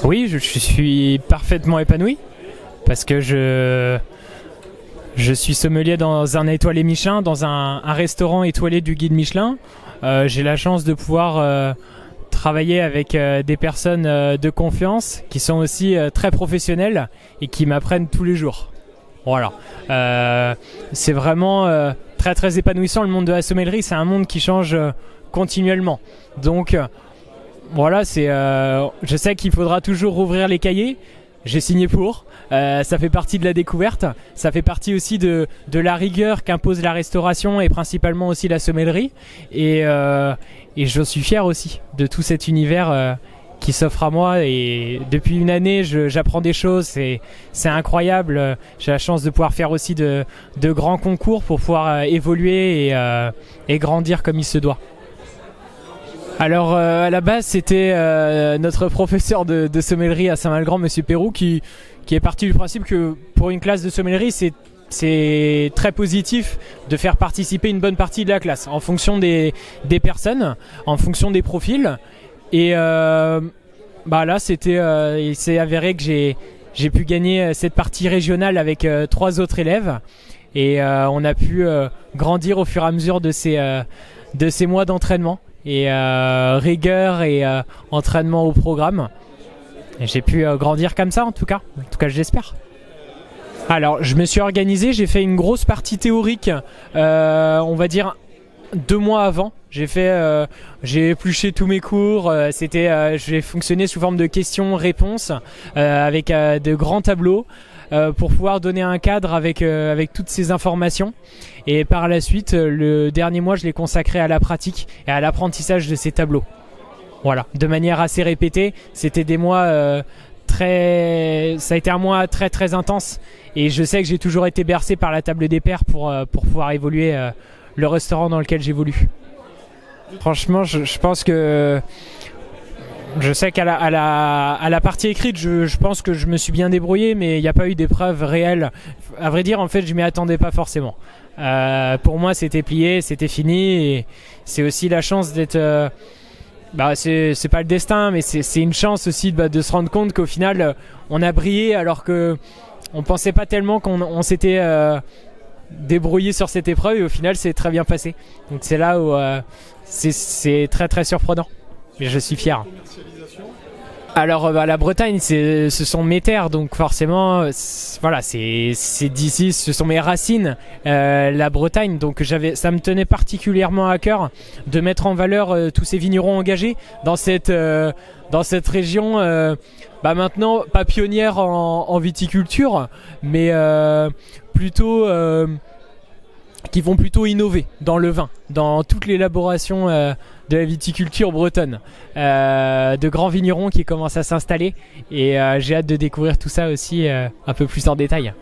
Oui, je suis parfaitement épanoui parce que je suis sommelier dans un étoilé Michelin, dans un restaurant étoilé du guide Michelin. J'ai la chance de pouvoir travailler avec des personnes de confiance qui sont aussi très professionnelles et qui m'apprennent tous les jours. Voilà. C'est vraiment très très épanouissant. Le monde de la sommellerie, c'est un monde qui change continuellement. Donc voilà, je sais qu'il faudra toujours rouvrir les cahiers. J'ai signé pour. Ça fait partie de la découverte. Ça fait partie aussi de la rigueur qu'impose la restauration et principalement aussi la sommellerie. Et je suis fier aussi de tout cet univers qui s'offre à moi. Et depuis une année, j'apprends des choses. C'est incroyable. J'ai la chance de pouvoir faire aussi de grands concours pour pouvoir évoluer et grandir comme il se doit. Alors à la base c'était notre professeur de sommellerie à Saint-Malgrand, Monsieur Perroux, qui est parti du principe que pour une classe de sommellerie c'est très positif de faire participer une bonne partie de la classe en fonction des personnes, en fonction des profils. Et là il s'est avéré que j'ai pu gagner cette partie régionale avec 3 autres élèves. Et on a pu grandir au fur et à mesure de ces mois d'entraînement. Et rigueur et entraînement au programme. Et j'ai pu grandir comme ça en tout cas je l'espère. Alors je me suis organisé, j'ai fait une grosse partie théorique, on va dire 2 mois avant. J'ai épluché tous mes cours, j'ai fonctionné sous forme de questions-réponses avec de grands tableaux. Pour pouvoir donner un cadre avec toutes ces informations. Et par la suite, le dernier mois, je l'ai consacré à la pratique et à l'apprentissage de ces tableaux. Voilà, de manière assez répétée. C'était des mois ça a été un mois très très intense. Et je sais que j'ai toujours été bercé par la table des pairs pour pouvoir évoluer le restaurant dans lequel j'évolue. Franchement, je pense que je sais qu'à la partie écrite, je pense que je me suis bien débrouillé, mais il n'y a pas eu d'épreuve réelle. À vrai dire, en fait, je m'y attendais pas forcément. Pour moi, c'était plié, c'était fini. Et c'est aussi la chance d'être... c'est pas le destin, mais c'est une chance aussi de se rendre compte qu'au final, on a brillé alors que on pensait pas tellement qu'on s'était débrouillé sur cette épreuve. Et au final, c'est très bien passé. Donc c'est là où c'est très très surprenant. Mais je suis fier. Alors la Bretagne, ce sont mes terres, donc forcément, voilà, c'est d'ici, ce sont mes racines, la Bretagne. Donc ça me tenait particulièrement à cœur de mettre en valeur tous ces vignerons engagés dans cette région. Maintenant, pas pionnière en viticulture, mais plutôt qui vont plutôt innover dans le vin, dans toute l'élaboration de la viticulture bretonne. De grands vignerons qui commencent à s'installer et j'ai hâte de découvrir tout ça aussi un peu plus en détail.